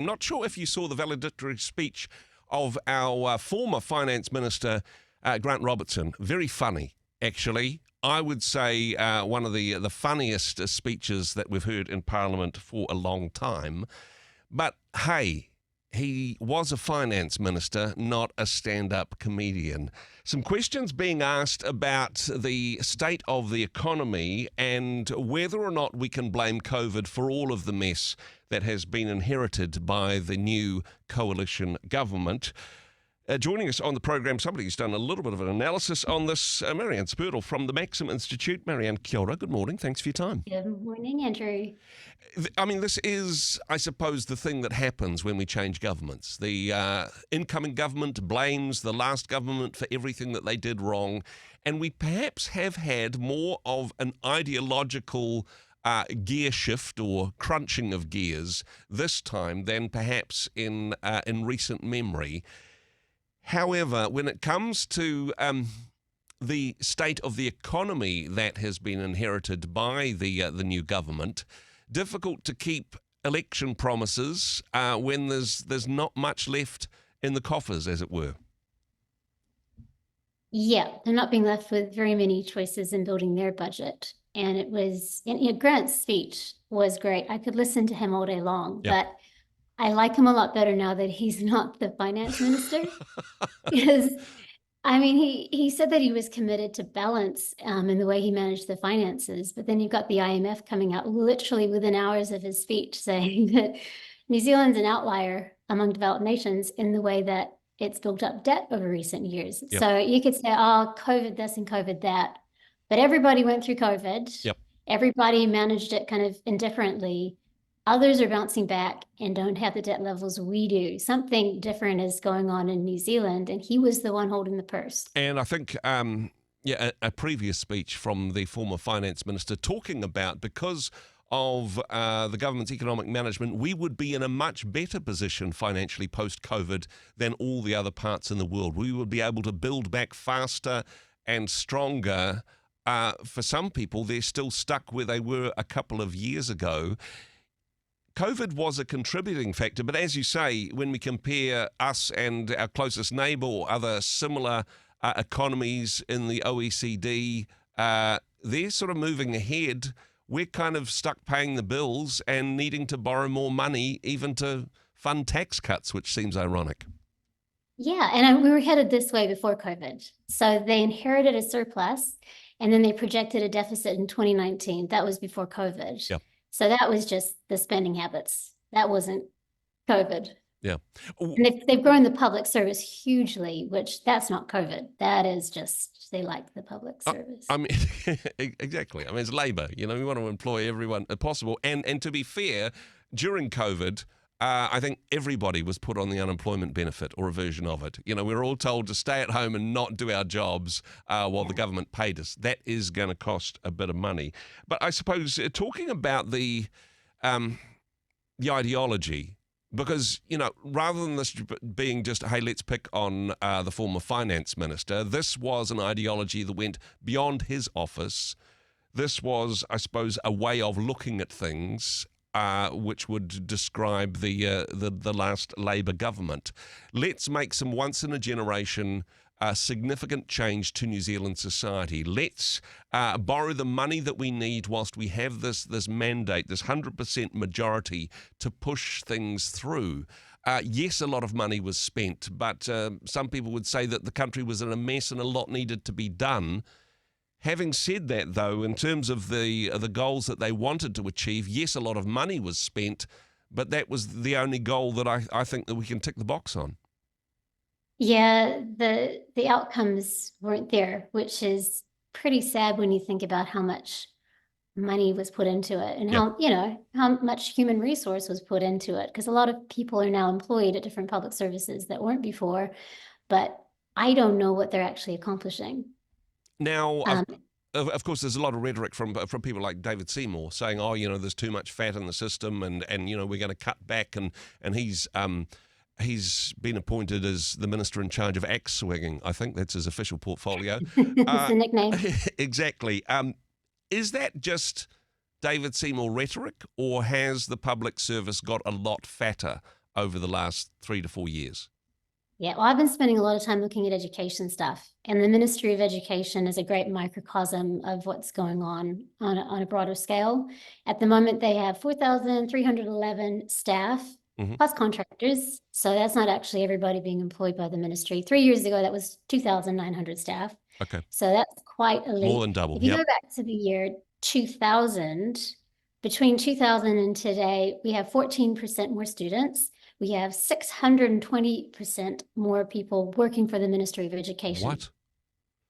Not sure if you saw the valedictory speech of our former Finance Minister, Grant Robertson. Very funny, actually. I would say one of the funniest speeches that we've heard in Parliament for a long time. But hey, he was a finance minister, not a stand-up comedian. Some questions being asked about the state of the economy and whether or not we can blame COVID for all of the mess that has been inherited by the new coalition government. Joining us on the program, somebody who's done a little bit of an analysis on this, Maryanne Spurdle from the Maxim Institute. Maryanne, kia ora, good morning. Thanks for your time. Good morning, Andrew. I mean, this is, I suppose, the thing that happens when we change governments. The incoming government blames the last government for everything that they did wrong, and we perhaps have had more of an ideological gear shift or crunching of gears this time than perhaps in recent memory. However, when it comes to the state of the economy that has been inherited by the new government, difficult to keep election promises when there's not much left in the coffers, as it were. Yeah, they're not being left with very many choices in building their budget. And it was, Grant's speech was great. I could listen to him all day long, Yeah. but I like him a lot better now that he's not the finance minister. Because, I mean, he said that he was committed to balance in the way he managed the finances. But then you've got the IMF coming out literally within hours of his speech saying that New Zealand's an outlier among developed nations in the way that it's built up debt over recent years. Yep. So you could say, oh, COVID this and COVID that. But everybody went through COVID. Yep. Everybody managed it kind of indifferently. Others are bouncing back and don't have the debt levels we do. Something different is going on in New Zealand, and he was the one holding the purse. And I think, a previous speech from the former finance minister talking about because of the government's economic management, we would be in a much better position financially post-COVID than all the other parts in the world. We would be able to build back faster and stronger. For some people, they're still stuck where they were a couple of years ago. COVID was a contributing factor, but as you say, when we compare us and our closest neighbour or other similar economies in the OECD, they're sort of moving ahead. We're kind of stuck paying the bills and needing to borrow more money even to fund tax cuts, which seems ironic. Yeah, and we were headed this way before COVID. So they inherited a surplus, and then they projected a deficit in 2019. That was before COVID. Yep. So that was just the spending habits. That wasn't COVID. Yeah. And they've grown the public service hugely, which that's not COVID. That is just, they like the public service. I mean, exactly. I mean, it's Labour. You know, we want to employ everyone possible. And to be fair, during COVID, I think everybody was put on the unemployment benefit or a version of it. You know, we were all told to stay at home and not do our jobs while the government paid us. That is going to cost a bit of money. But I suppose talking about the ideology, because, you know, rather than this being just, hey, let's pick on the former finance minister, this was an ideology that went beyond his office. This was, I suppose, a way of looking at things which would describe the last Labour government. Let's make some once-in-a-generation significant change to New Zealand society. Let's borrow the money that we need whilst we have this mandate, this 100% majority to push things through. Yes, a lot of money was spent, but some people would say that the country was in a mess and a lot needed to be done. Having said that, though, in terms of the goals that they wanted to achieve, yes, a lot of money was spent, but that was the only goal that I think that we can tick the box on. Yeah, the outcomes weren't there, which is pretty sad when you think about how much money was put into it and how much human resource was put into it. Because a lot of people are now employed at different public services that weren't before, but I don't know what they're actually accomplishing. Now, of course, there's a lot of rhetoric from people like David Seymour saying, oh, you know, there's too much fat in the system and you know, we're going to cut back. And he's been appointed as the minister in charge of axe swinging. I think that's his official portfolio. It's a nickname. Exactly. Is that just David Seymour rhetoric, or has the public service got a lot fatter over the last 3 to 4 years? Yeah, well, I've been spending a lot of time looking at education stuff, and the Ministry of Education is a great microcosm of what's going on a broader scale. At the moment, they have 4,311 staff plus contractors. So that's not actually everybody being employed by the ministry. 3 years ago, that was 2,900 staff. Okay. So that's quite a leap. More than double. If you go back to the year 2000, between 2000 and today, we have 14% more students. We have 620% more people working for the Ministry of Education. What?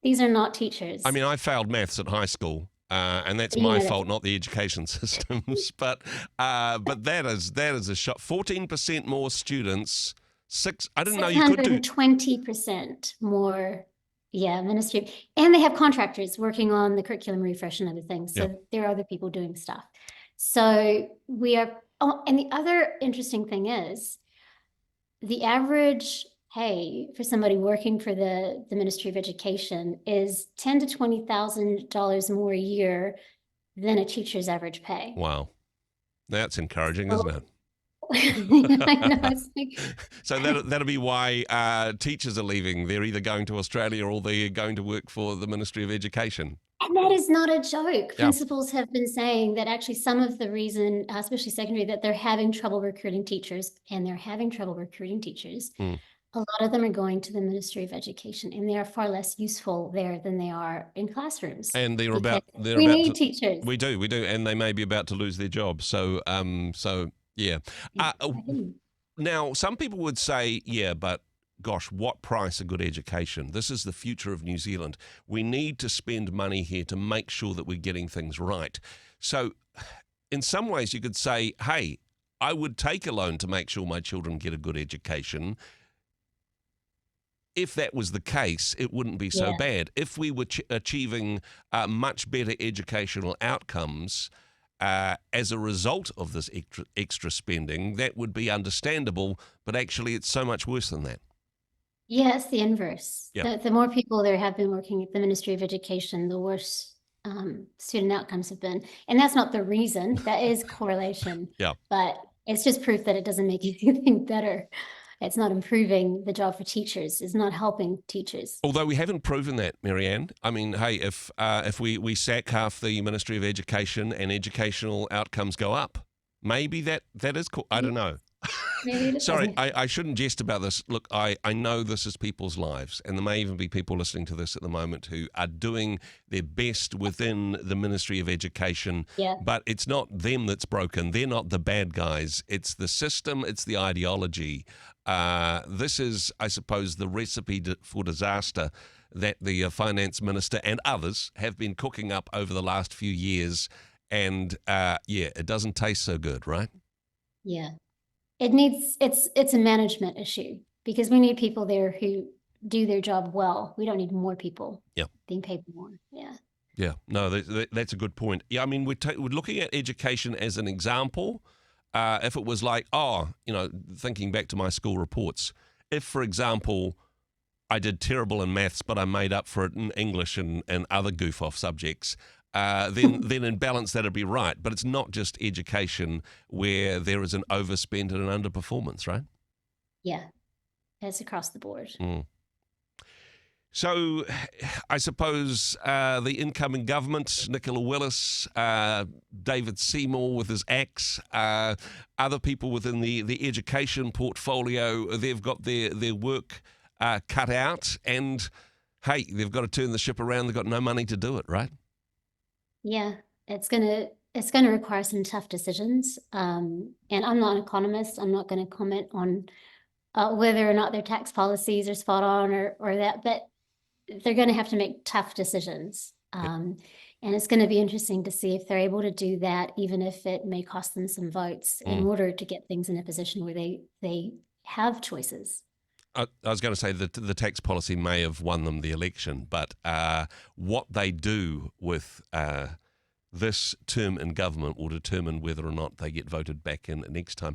These are not teachers. I mean, I failed maths at high school, and that's my fault, not the education systems. But that is a shock. 14% more students. I didn't know you could do 620% more. Yeah, ministry, and they have contractors working on the curriculum refresh and other things. So there are other people doing stuff. So we are. Oh, and the other interesting thing is the average pay for somebody working for the Ministry of Education is $10,000 to $20,000 more a year than a teacher's average pay. Wow. That's encouraging, isn't it? I know. It's like, so that'll be why teachers are leaving. They're either going to Australia or they're going to work for the Ministry of Education. And that is not a joke. Principals have been saying that actually some of the reason, especially secondary, that they're having trouble recruiting teachers, and they're having trouble recruiting teachers. A lot of them are going to the Ministry of Education, and they are far less useful there than they are in classrooms. And we need teachers. We do, and they may be about to lose their jobs. So, yeah. Now, some people would say, yeah, but gosh, what price a good education? This is the future of New Zealand. We need to spend money here to make sure that we're getting things right. So in some ways you could say, hey, I would take a loan to make sure my children get a good education. If that was the case, it wouldn't be so bad. If we were achieving much better educational outcomes as a result of this extra spending, that would be understandable, but actually it's so much worse than that. Yeah, it's the inverse. The more people there have been working at the Ministry of Education, the worse student outcomes have been. And that's not the reason. That is correlation. But it's just proof that it doesn't make anything better. It's not improving the job for teachers. It's not helping teachers. Although we haven't proven that, Maryanne. I mean, hey, if we sack half the Ministry of Education and educational outcomes go up, maybe that is cool. I don't know. Sorry, I shouldn't jest about this. Look, I know this is people's lives, and there may even be people listening to this at the moment who are doing their best within the Ministry of Education, but it's not them that's broken. They're not the bad guys. It's the system. It's the ideology. This is, I suppose, the recipe for disaster that the finance minister and others have been cooking up over the last few years, and it doesn't taste so good, right? Yeah. It's a management issue, because we need people there who do their job well. We don't need more people being paid more. Yeah, no, that's a good point. Yeah, I mean, we're looking at education as an example. If it was like, thinking back to my school reports, if, for example, I did terrible in maths, but I made up for it in English and other goof-off subjects, then in balance that'd be right. But it's not just education where there is an overspend and an underperformance, right? Yeah, it's across the board. So I suppose the incoming government, Nicola Willis, David Seymour with his axe, other people within the education portfolio, they've got their work cut out, and hey, they've got to turn the ship around. They've got no money to do it, right? Yeah, it's gonna require some tough decisions. And I'm not an economist. I'm not going to comment on whether or not their tax policies are spot on or that, but they're going to have to make tough decisions. And it's going to be interesting to see if they're able to do that, even if it may cost them some votes in order to get things in a position where they have choices. I was going to say that the tax policy may have won them the election, but what they do with this term in government will determine whether or not they get voted back in next time.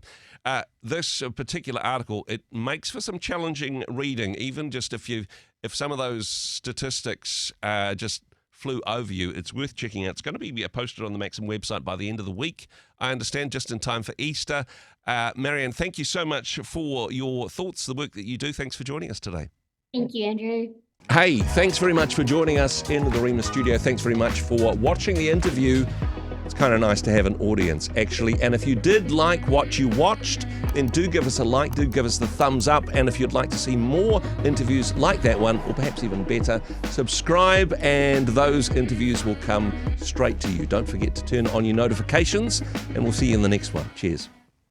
This particular article, it makes for some challenging reading, even just if some of those statistics just flew over you. It's worth checking out. It's going to be posted on the Maxim website by the end of the week, I understand, just in time for Easter. Maryanne, thank you so much for your thoughts, the work that you do. Thanks for joining us today. Thank you, Andrew. Hey, thanks very much for joining us in the Rhema studio. Thanks very much for watching the interview. It's kind of nice to have an audience, actually. And if you did like what you watched, then do give us a like, do give us the thumbs up. And if you'd like to see more interviews like that one, or perhaps even better, subscribe and those interviews will come straight to you. Don't forget to turn on your notifications, and we'll see you in the next one. Cheers.